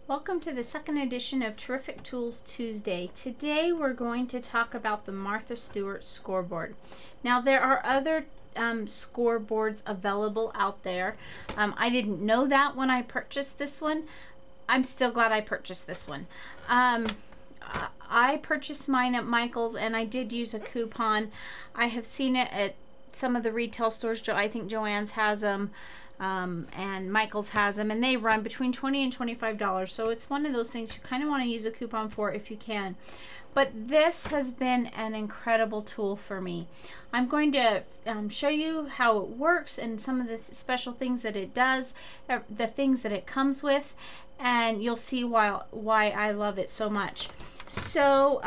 Welcome to the second edition of Terrific Tools Tuesday. Today we're going to talk about the Martha Stewart Scoreboard. Now there are other scoreboards available out there. I didn't know that when I purchased this one. I'm still glad I purchased this one. I purchased mine at Michael's and I did use a coupon. I have seen it at some of the retail stores. I think Joann's has them. And Michael's has them, and they run between $20 and $25. So it's one of those things you kind of want to use a coupon for if you can. But this has been an incredible tool for me. I'm going to show you how it works and some of the special things that it does, the things that it comes with, and you'll see why I love it so much. So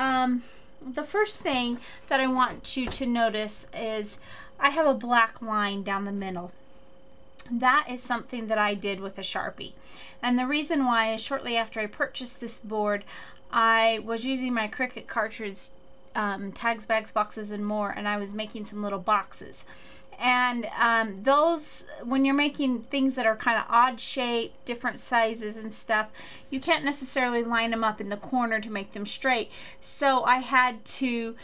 the first thing that I want you to notice is I have a black line down the middle. That is something that I did with a Sharpie. And the reason why is shortly after I purchased this board, I was using my Cricut cartridge tags, bags, boxes, and more, and I was making some little boxes. And those, when you're making things that are kind of odd shape, different sizes and stuff, you can't necessarily line them up in the corner to make them straight. So I had to,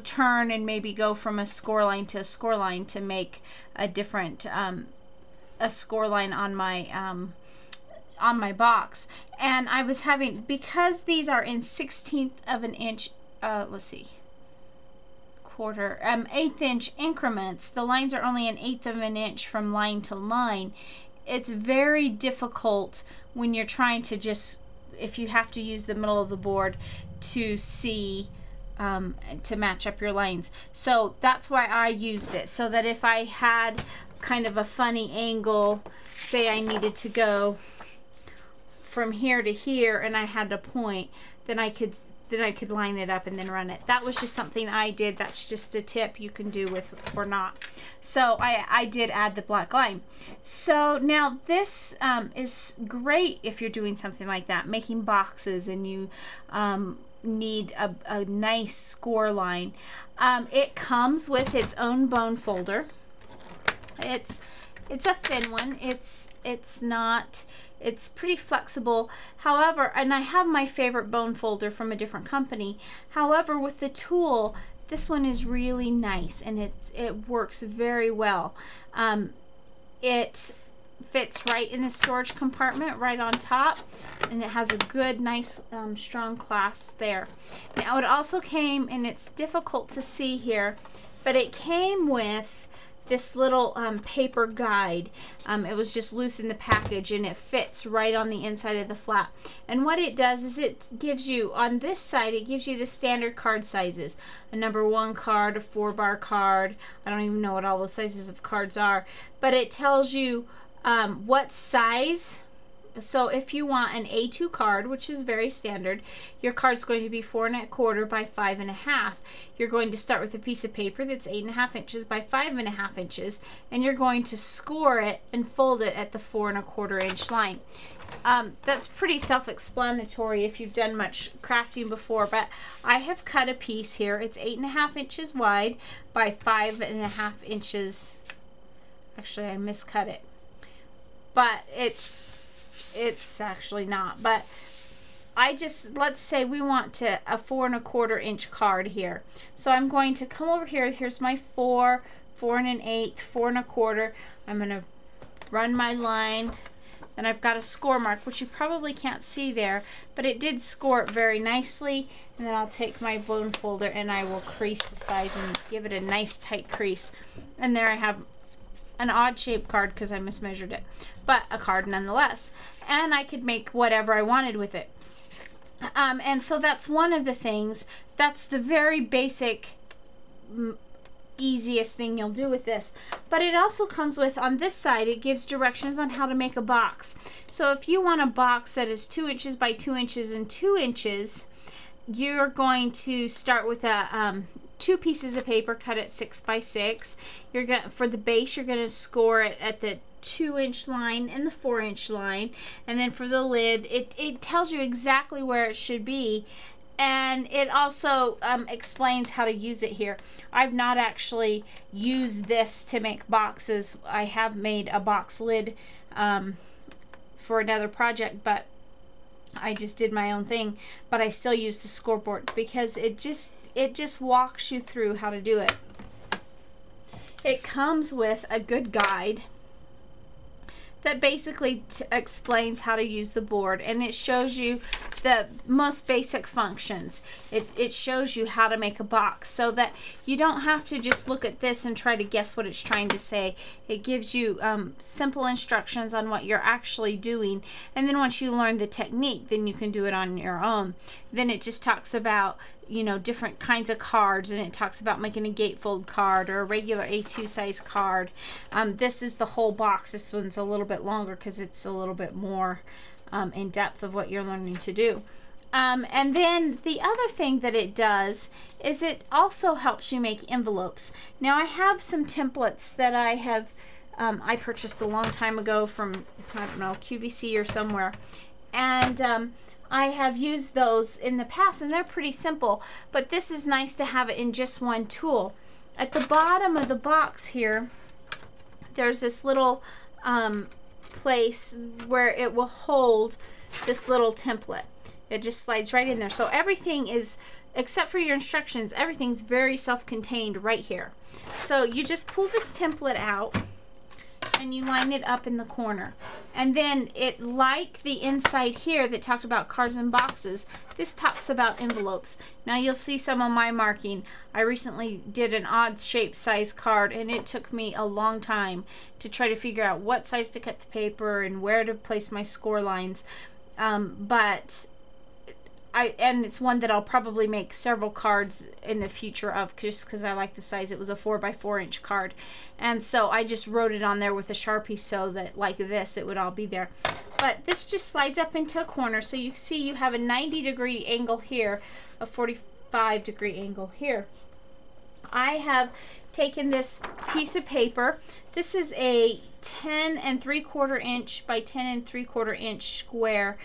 turn and maybe go from a score line to a score line to make a different a score line on my box. And I was having, because these are in 1/16 of an inch, let's see, eighth inch increments, the lines are only 1/8 of an inch from line to line. It's very difficult when you're trying to if you have to use the middle of the board to see to match up your lines. So that's why I used it, so that if I had kind of a funny angle, say I needed to go from here to here and I had to point, then I could line it up and then run it. That was just something I did. That's just a tip you can do with or not. So I did add the black line. So now this is great if you're doing something like that, making boxes, and you need a nice score line. It comes with its own bone folder. It's a thin one. It's pretty flexible. However, and I have my favorite bone folder from a different company. However, with the tool, this one is really nice and it works very well. It fits right in the storage compartment right on top, and it has a good, nice, strong clasp there. Now it also came, and it's difficult to see here, but it came with this little paper guide. It was just loose in the package, and it fits right on the inside of the flap. And what it does is it gives you, on this side, it gives you the standard card sizes. A number 1 card, a 4-bar card. I don't even know what all those sizes of cards are. But it tells you what size. So if you want an A2 card, which is very standard, your card's going to be 4 1/4 by 5 1/2. You're going to start with a piece of paper that's 8 1/2 inches by 5 1/2 inches, and you're going to score it and fold it at the 4 1/4 inch line. That's pretty self-explanatory if you've done much crafting before, but I have cut a piece here. It's 8 1/2 inches wide by 5 1/2 inches. Actually, I miscut it, but it's actually not. But let's say we want a 4 1/4 inch card here. So I'm going to come over here. Here's my 4 1/8, 4 1/4. I'm going to run my line. Then I've got a score mark, which you probably can't see there, but it did score it very nicely. And then I'll take my bone folder and I will crease the sides and give it a nice tight crease. And there I have an odd shaped card because I mismeasured it, but a card nonetheless. And I could make whatever I wanted with it. And so that's one of the things. That's the very basic, easiest thing you'll do with this. But it also comes with, on this side, it gives directions on how to make a box. So if you want a box that is 2 inches by 2 inches and 2 inches, you're going to start with a 2 pieces of paper cut at 6 by 6. For the base, you're going to score it at the 2-inch line and the 4-inch line, and then for the lid, it tells you exactly where it should be, and it also explains how to use it here. I've not actually used this to make boxes. I have made a box lid for another project, but I just did my own thing. But I still used the scoreboard because it just walks you through how to do it. It comes with a good guide that basically explains how to use the board, and it shows you the most basic functions. It shows you how to make a box so that you don't have to just look at this and try to guess what it's trying to say. It gives you simple instructions on what you're actually doing, and then once you learn the technique, then you can do it on your own. Then it just talks about, you know, different kinds of cards, and it talks about making a gatefold card or a regular A2 size card. This is the whole box. This one's a little bit longer because it's a little bit more in depth of what you're learning to do. And then the other thing that it does is it also helps you make envelopes. Now I have some templates that I have I purchased a long time ago from, I don't know, QVC or somewhere, and I have used those in the past, and they're pretty simple, but this is nice to have it in just one tool. At the bottom of the box here, there's this little place where it will hold this little template. It just slides right in there. So everything is, except for your instructions, everything's very self-contained right here. So you just pull this template out and you line it up in the corner. And then it, like the inside here that talked about cards and boxes, this talks about envelopes. Now you'll see some of my marking. I recently did an odd shape size card, and it took me a long time to try to figure out what size to cut the paper and where to place my score lines. And it's one that I'll probably make several cards in the future of, just because I like the size. It was a 4x4 inch card, and so I just wrote it on there with a Sharpie so that, like this, it would all be there. But this just slides up into a corner, so you see you have a 90-degree angle here, a 45-degree angle here. I have taken this piece of paper. This is a 10 3/4 inch by 10 3/4 inch square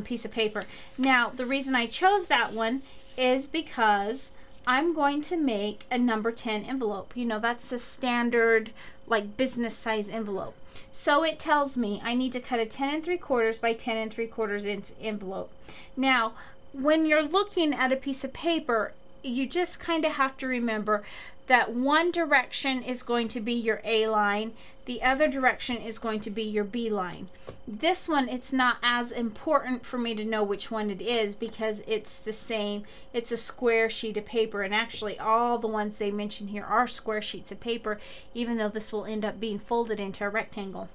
piece of paper. Now the reason I chose that one is because I'm going to make a number 10 envelope. You know, that's a standard like business size envelope. So it tells me I need to cut a 10 3/4 by 10 3/4 inch envelope. Now when you're looking at a piece of paper, you just kind of have to remember that one direction is going to be your A line, the other direction is going to be your B line. This one, it's not as important for me to know which one it is because it's the same. It's a square sheet of paper, and actually all the ones they mention here are square sheets of paper, even though this will end up being folded into a rectangle.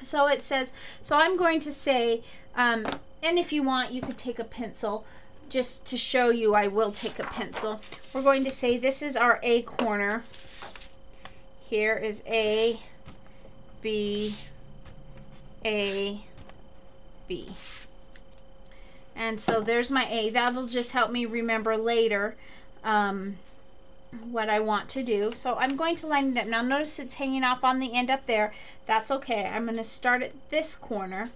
So it says, so I'm going to say, and if you want, you could take a pencil. Just to show you, I will take a pencil. We're going to say this is our A corner. Here is A, B, A, B. And so there's my A. That'll just help me remember later what I want to do. So I'm going to line it up. Now notice it's hanging off on the end up there. That's okay. I'm going to start at this corner.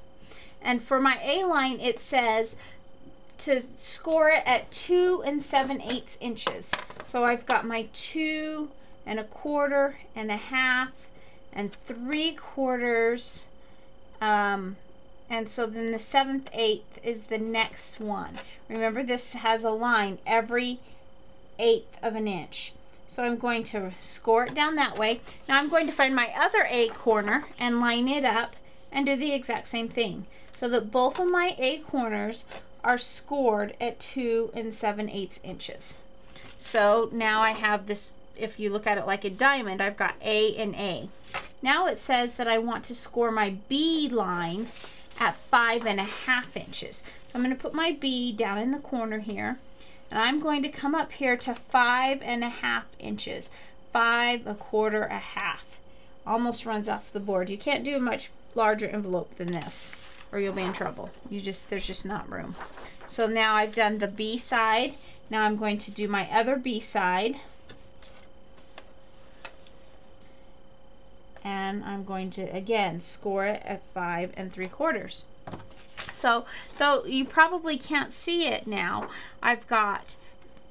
And for my A line, it says to score it at 2 7/8 inches. So I've got my 2 1/4 1/2 and 3/4, and so then the 7/8 is the next one. Remember, this has a line every 1/8 of an inch. So I'm going to score it down that way. Now I'm going to find my other A corner and line it up and do the exact same thing, so that both of my A corners are scored at 2 7/8 inches. So now I have this, if you look at it like a diamond, I've got A and A. Now it says that I want to score my B line at 5 1/2 inches. So I'm going to put my B down in the corner here, and I'm going to come up here to 5 1/2 inches. 5 1/4 1/2. Almost runs off the board. You can't do a much larger envelope than this, or you'll be in trouble. There's just not room. So now I've done the B side. Now I'm going to do my other B side. And I'm going to, again, score it at 5 3/4. So, though you probably can't see it now, I've got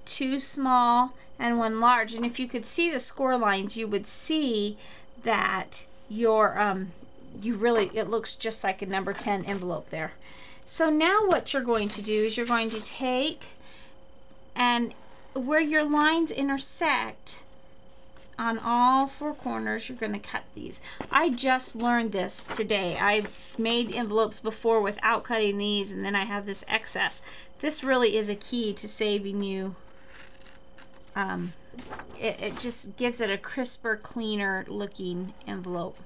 2 small and 1 large. And if you could see the score lines, you would see that your it looks just like a number 10 envelope there. So now what you're going to do is you're going to take, and where your lines intersect on all four corners, you're going to cut these. I just learned this today. I've made envelopes before without cutting these, and then I have this excess. This really is a key to saving you. It just gives it a crisper, cleaner looking envelope.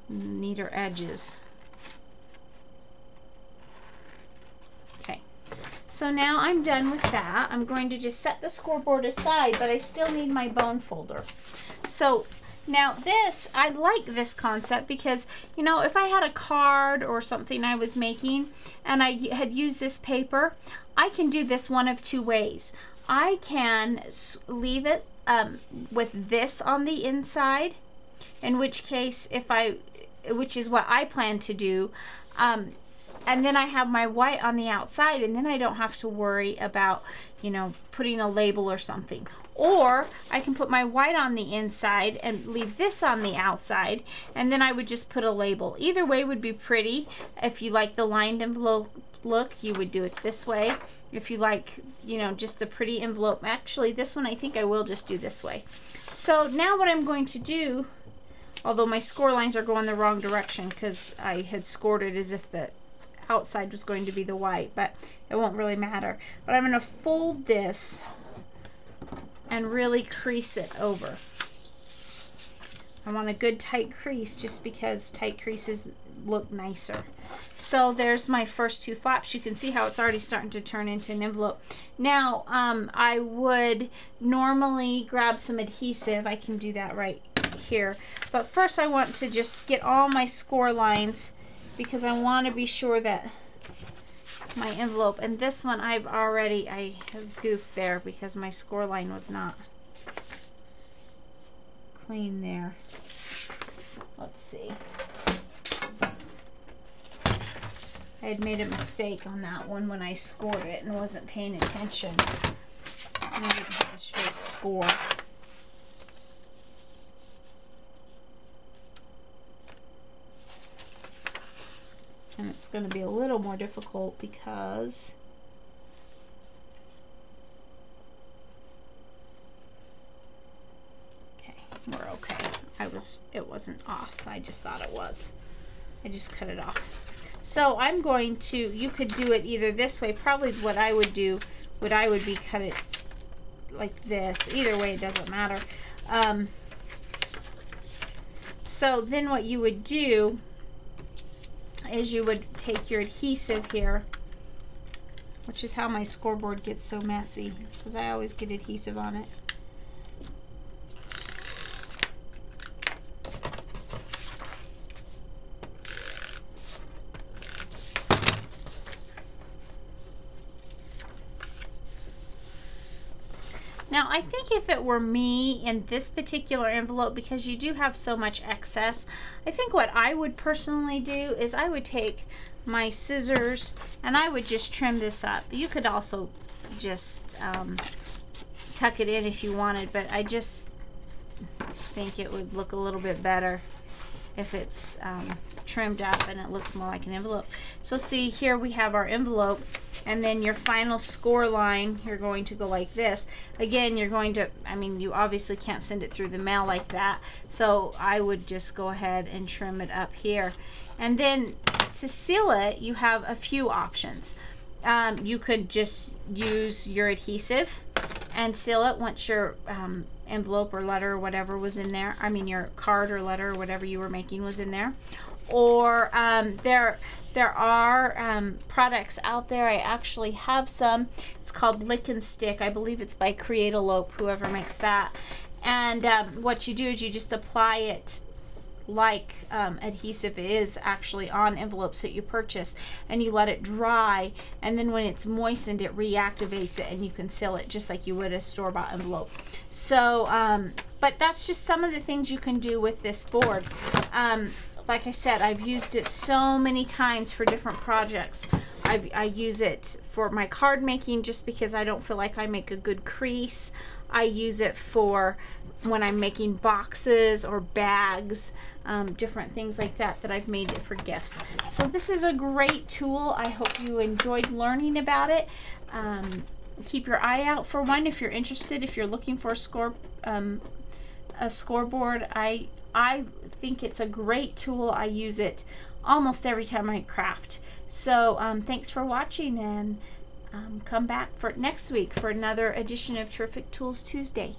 Neater edges. Okay, so now I'm done with that. I'm going to just set the scoreboard aside, but I still need my bone folder. So now this, I like this concept because, you know, if I had a card or something I was making and I had used this paper, I can do this one of two ways. I can leave it with this on the inside, in which case which is what I plan to do, and then I have my white on the outside, and then I don't have to worry about, you know, putting a label or something. Or I can put my white on the inside and leave this on the outside, and then I would just put a label. Either way would be pretty. If you like the lined envelope look, you would do it this way. If you like, you know, just the pretty envelope, actually this one I think I will just do this way. So now what I'm going to do, although my score lines are going the wrong direction because I had scored it as if the outside was going to be the white, but it won't really matter. But I'm going to fold this and really crease it over. I want a good tight crease just because tight creases look nicer. So there's my first two flaps. You can see how it's already starting to turn into an envelope. Now I would normally grab some adhesive. I can do that right here. But first I want to just get all my score lines because I want to be sure that my envelope, and this one I have goofed there because my score line was not clean there. Let's see. I had made a mistake on that one when I scored it and wasn't paying attention. I didn't have a straight score. And it's going to be a little more difficult because we're okay. It wasn't off. I just thought it was. I just cut it off. So I'm going to, you could do it either this way. Probably what I would do, I would be cut it like this. Either way, it doesn't matter. So then what you would do is you would take your adhesive here, which is how my scoreboard gets so messy, because I always get adhesive on it. Now, I think if it were me in this particular envelope, because you do have so much excess, I think what I would personally do is I would take my scissors and I would just trim this up. You could also just tuck it in if you wanted, but I just think it would look a little bit better if it's trimmed up and it looks more like an envelope. So see, here we have our envelope, and then your final score line, you're going to go like this. Again, you're going to, I mean, you obviously can't send it through the mail like that, so I would just go ahead and trim it up here. And then to seal it, you have a few options. You could just use your adhesive and seal it once your envelope or letter or whatever was in there. I mean, your card or letter or whatever you were making was in there. Or there are products out there. I actually have some. It's called Lick and Stick. I believe it's by Create-A-Lope, whoever makes that. And what you do is you just apply it like adhesive is actually on envelopes that you purchase, and you let it dry, and then when it's moistened it reactivates it and you can seal it just like you would a store-bought envelope. So but that's just some of the things you can do with this board. Like I said, I've used it so many times for different projects. I use it for my card making just because I don't feel like I make a good crease. I use it for when I'm making boxes or bags, different things like that that I've made it for gifts. So this is a great tool. I hope you enjoyed learning about it. Keep your eye out for one if you're interested. If you're looking for a scoreboard, I think it's a great tool. I use it almost every time I craft. So thanks for watching, and come back for next week for another edition of Terrific Tools Tuesday.